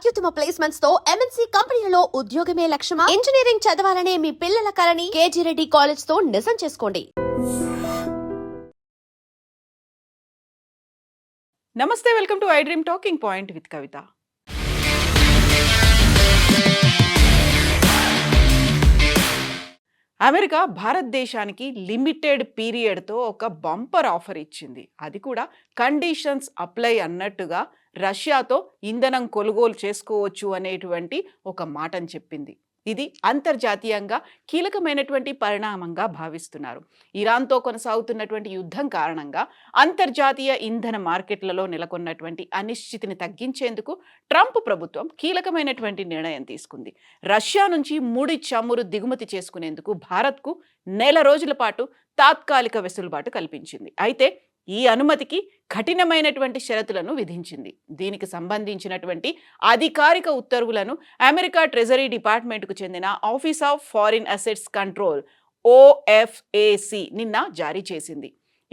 అత్యుత్తమ ప్లేస్మెంట్స్ తో ఎంఎన్సీ కంపెనీలలో ఉద్యోగమే లక్ష్యమా? ఇంజనీరింగ్ చదవాలనే మీ పిల్లల కలని కేజీ రెడ్డి కాలేజ్ తో నిజం చేసుకోండి. నమస్తే, welcome to I dream talking point with Kavitha. America భారతదేశానికి లిమిటెడ్ పీరియడ్తో ఒక బంపర్ ఆఫర్ ఇచ్చింది. అది కూడా కండిషన్స్ అప్లై అన్నట్టుగా రష్యాతో ఇంధనం కొనుగోలు చేసుకోవచ్చు అనేటువంటి ఒక మాటను చెప్పింది. ఇది అంతర్జాతీయంగా కీలకమైనటువంటి పరిణామంగా భావిస్తున్నారు. ఇరాన్తో కొనసాగుతున్నటువంటి యుద్ధం కారణంగా అంతర్జాతీయ ఇంధన మార్కెట్లలో నెలకొన్నటువంటి అనిశ్చితిని తగ్గించేందుకు ట్రంప్ ప్రభుత్వం కీలకమైనటువంటి నిర్ణయం తీసుకుంది. రష్యా నుంచి ముడి చమురు దిగుమతి చేసుకునేందుకు భారత్కు నెల రోజుల పాటు తాత్కాలిక వెసులుబాటు కల్పించింది. అయితే ఈ అనుమతికి కఠినమైనటువంటి షరతులను విధించింది. దీనికి సంబంధించినటువంటి అధికారిక ఉత్తర్వులను అమెరికా ట్రెజరీ డిపార్ట్మెంట్కు చెందిన office of foreign assets control OFAC నిన్న జారీ చేసింది.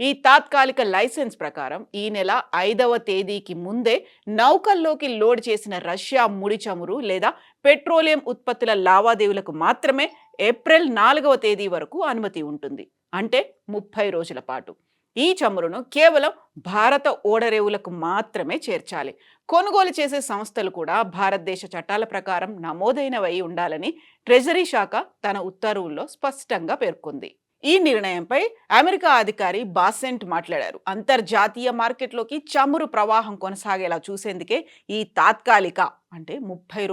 ఈ తాత్కాలిక లైసెన్స్ ప్రకారం ఈ నెల 5వ తేదీకి ముందే నౌకల్లోకి లోడ్ చేసిన రష్యా ముడి చమురు లేదా పెట్రోలియం ఉత్పత్తుల లావాదేవీలకు మాత్రమే ఏప్రిల్ 4వ తేదీ వరకు అనుమతి ఉంటుంది. అంటే 30 రోజుల పాటు. ఈ చమురును కేవలం భారత ఓడరేవులకు మాత్రమే చేర్చాలి. కొనుగోలు చేసే సంస్థలు కూడా భారతదేశ చట్టాల ప్రకారం నమోదైనవై ఉండాలని ట్రెజరీ శాఖ తన ఉత్తర్వుల్లో స్పష్టంగా పేర్కొంది. ఈ నిర్ణయంపై అమెరికా అధికారి బాసెంట్ మాట్లాడారు. అంతర్జాతీయ మార్కెట్లోకి చమురు ప్రవాహం కొనసాగేలా చూసేందుకే ఈ తాత్కాలిక అంటే 30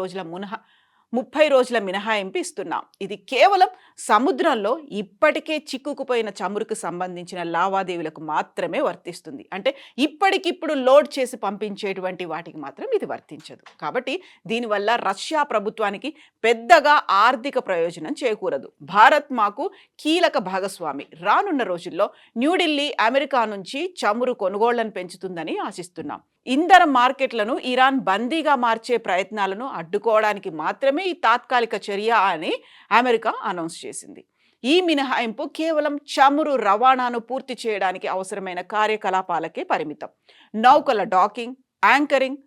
రోజుల మినహాయింపు ఇస్తున్నాం. ఇది కేవలం సముద్రంలో ఇప్పటికే చిక్కుకుపోయిన చమురుకు సంబంధించిన లావాదేవీలకు మాత్రమే వర్తిస్తుంది. అంటే ఇప్పటికిప్పుడు లోడ్ చేసి పంపించేటువంటి వాటికి మాత్రం ఇది వర్తించదు. కాబట్టి దీనివల్ల రష్యా ప్రభుత్వానికి పెద్దగా ఆర్థిక ప్రయోజనం చేకూరదు. భారత్ మాకు కీలక భాగస్వామి. రానున్న రోజుల్లో న్యూఢిల్లీ అమెరికా నుంచి చమురు కొనుగోళ్లను పెంచుతుందని ఆశిస్తున్నాం. ఇంధన మార్కెట్లను ఇరాన్ బందీగా మార్చే ప్రయత్నాలను అడ్డుకోవడానికి మాత్రమే ఈ తాత్కాలిక చర్య అని అమెరికా అనౌన్స్ చేసింది. ఈ మినహాయింపు కేవలం చమురు రవాణాను పూర్తి చేయడానికి అవసరమైన కార్యకలాపాలకే పరిమితం. నౌకల డాకింగ్, యాంకరింగ్,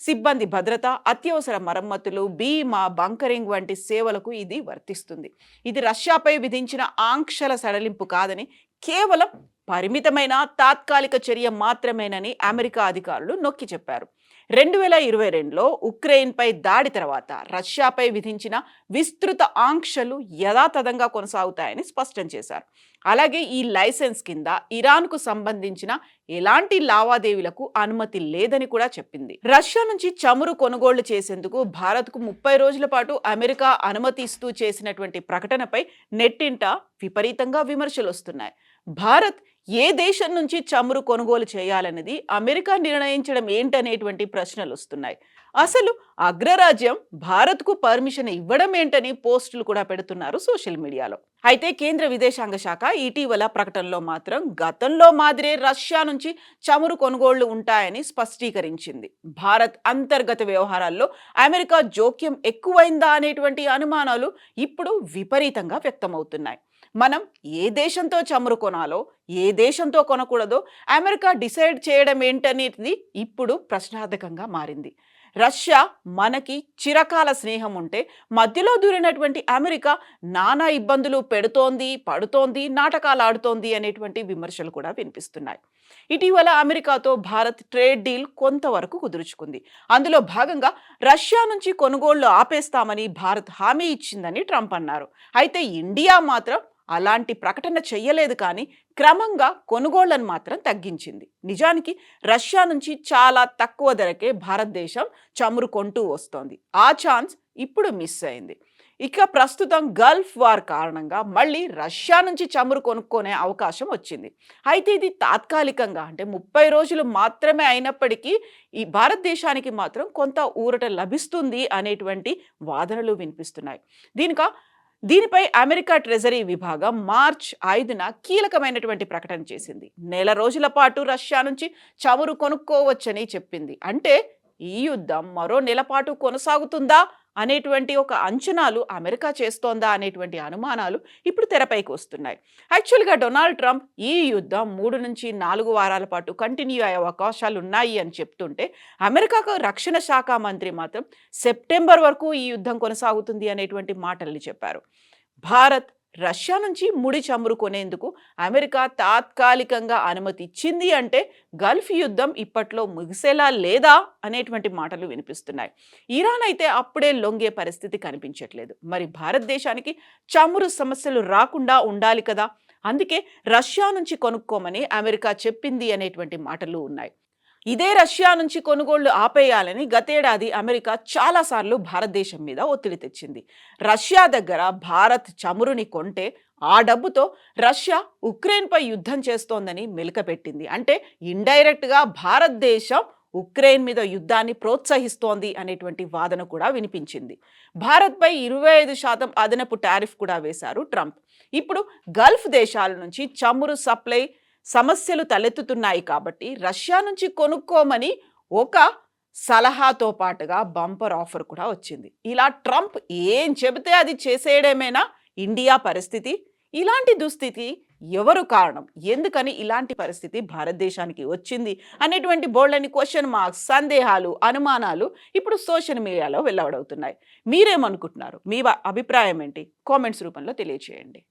సిబ్బంది భద్రత, అత్యవసర మరమ్మతులు, బీమా, బంకరింగ్ వంటి సేవలకు ఇది వర్తిస్తుంది. ఇది రష్యాపై విధించిన ఆంక్షల సడలింపు కాదని, కేవలం పరిమితమైన తాత్కాలిక చర్య మాత్రమేనని అమెరికా అధికారులు నొక్కి చెప్పారు. 2022లో ఉక్రెయిన్పై దాడి తర్వాత రష్యాపై విధించిన విస్తృత ఆంక్షలు యథాతథంగా కొనసాగుతాయని స్పష్టం చేశారు. అలాగే ఈ లైసెన్స్ కింద ఇరాన్కు సంబంధించిన ఎలాంటి లావాదేవీలకు అనుమతి లేదని కూడా చెప్పింది. రష్యా నుంచి చమురు కొనుగోళ్లు చేసేందుకు భారత్కు 30 రోజుల పాటు అమెరికా అనుమతి ఇస్తూ చేసినటువంటి ప్రకటనపై నెట్టింట విపరీతంగా విమర్శలు వస్తున్నాయి. భారత్ ఏ దేశం నుంచి చమురు కొనుగోలు చేయాలనేది అమెరికా నిర్ణయించడం ఏంటనేటువంటి ప్రశ్నలు వస్తున్నాయి. అసలు అగ్రరాజ్యం భారత్కు పర్మిషన్ ఇవ్వడం ఏంటని పోస్టులు కూడా పెడుతున్నారు సోషల్ మీడియాలో. అయితే కేంద్ర విదేశాంగ శాఖ ఇటీవల ప్రకటనలో మాత్రం గతంలో మాదిరే రష్యా నుంచి చమురు కొనుగోళ్లు ఉంటాయని స్పష్టీకరించింది. భారత్ అంతర్గత వ్యవహారాల్లో అమెరికా జోక్యం ఎక్కువైందా అనేటువంటి అనుమానాలు ఇప్పుడు విపరీతంగా వ్యక్తమవుతున్నాయి. మనం ఏ దేశంతో చమురు కొనాలో, ఏ దేశంతో కొనకూడదో అమెరికా డిసైడ్ చేయడం ఏంటనేది ఇప్పుడు ప్రశ్నార్థకంగా మారింది. రష్యా మనకి చిరకాల స్నేహం ఉంటే మధ్యలో దూరినటువంటి అమెరికా నానా ఇబ్బందులు పడుతోంది, నాటకాలు ఆడుతోంది అనేటువంటి విమర్శలు కూడా వినిపిస్తున్నాయి. ఇటీవల అమెరికాతో భారత్ ట్రేడ్ డీల్ కొంతవరకు కుదుర్చుకుంది. అందులో భాగంగా రష్యా నుంచి కొనుగోళ్లు ఆపేస్తామని భారత్ హామీ ఇచ్చిందని ట్రంప్ అన్నారు. అయితే ఇండియా మాత్రం అలాంటి ప్రకటన చెయ్యలేదు, కానీ క్రమంగా కొనుగోళ్లను మాత్రం తగ్గించింది. నిజానికి రష్యా నుంచి చాలా తక్కువ ధరకే భారతదేశం చమురు కొంటూ వస్తోంది. ఆ ఛాన్స్ ఇప్పుడు మిస్ అయింది. ఇక ప్రస్తుతం గల్ఫ్ వార్ కారణంగా మళ్ళీ రష్యా నుంచి చమురు కొనుక్కునే అవకాశం వచ్చింది. అయితే ఇది తాత్కాలికంగా అంటే 30 రోజులు మాత్రమే అయినప్పటికీ ఈ భారతదేశానికి మాత్రం కొంత ఊరట లభిస్తుంది అనేటువంటి వాదనలు వినిపిస్తున్నాయి. దీనిపై అమెరికా ట్రెజరీ విభాగం మార్చ్ 5న కీలకమైనటువంటి ప్రకటన చేసింది. నెల రోజుల పాటు రష్యా నుంచి చమురు కొనుక్కోవచ్చని చెప్పింది. అంటే ఈ యుద్ధం మరో నెల పాటు కొనసాగుతుందా అనేటువంటి ఒక అంచనాలు అమెరికా చేస్తోందా అనేటువంటి అనుమానాలు ఇప్పుడు తెరపైకి వస్తున్నాయి. యాక్చువల్గా డొనాల్డ్ ట్రంప్ ఈ యుద్ధం 3 నుంచి 4 వారాల పాటు కంటిన్యూ అయ్యే అవకాశాలు ఉన్నాయి అని చెప్తుంటే, అమెరికాకు రక్షణ శాఖ మంత్రి మాత్రం సెప్టెంబర్ వరకు ఈ యుద్ధం కొనసాగుతుంది అనేటువంటి మాటల్ని చెప్పారు. భారత్ రష్యా నుంచి ముడి చమురు కొనేందుకు అమెరికా తాత్కాలికంగా అనుమతి ఇచ్చింది అంటే గల్ఫ్ యుద్ధం ఇప్పట్లో ముగిసేలా లేదా అనేటువంటి మాటలు వినిపిస్తున్నాయి. ఇరాన్ అయితే అప్పుడే లొంగే పరిస్థితి కనిపించట్లేదు. మరి భారతదేశానికి చమురు సమస్యలు రాకుండా ఉండాలి కదా, అందుకే రష్యా నుంచి కొనుక్కోమని అమెరికా చెప్పింది అనేటువంటి మాటలు ఉన్నాయి. ఇదే రష్యా నుంచి కొనుగోళ్లు ఆపేయాలని గతేడాది అమెరికా చాలాసార్లు భారతదేశం మీద ఒత్తిడి తెచ్చింది. రష్యా దగ్గర భారత్ చమురుని కొంటే ఆ డబ్బుతో రష్యా ఉక్రెయిన్పై యుద్ధం చేస్తోందని మెలికపెట్టింది. అంటే ఇండైరెక్ట్గా భారతదేశం ఉక్రెయిన్ మీద యుద్ధాన్ని ప్రోత్సహిస్తోంది అనేటువంటి వాదన కూడా వినిపించింది. భారత్పై 25% అదనపు టారిఫ్ కూడా వేశారు ట్రంప్. ఇప్పుడు గల్ఫ్ దేశాల నుంచి చమురు సప్లై సమస్యలు తలెత్తుతున్నాయి కాబట్టి రష్యా నుంచి కొనుక్కోమని ఒక సలహాతో పాటుగా బంపర్ ఆఫర్ కూడా వచ్చింది. ఇలా ట్రంప్ ఏం చెబితే అది చేసేయడమేనా ఇండియా పరిస్థితి? ఇలాంటి దుస్థితి ఎవరు కారణం? ఎందుకని ఇలాంటి పరిస్థితి భారతదేశానికి వచ్చింది అనేటువంటి బోల్డని క్వశ్చన్ మార్క్స్, సందేహాలు, అనుమానాలు ఇప్పుడు సోషల్ మీడియాలో వెల్లడవుతున్నాయి. మీరేమనుకుంటున్నారు? మీ అభిప్రాయం ఏంటి? కామెంట్స్ రూపంలో తెలియచేయండి.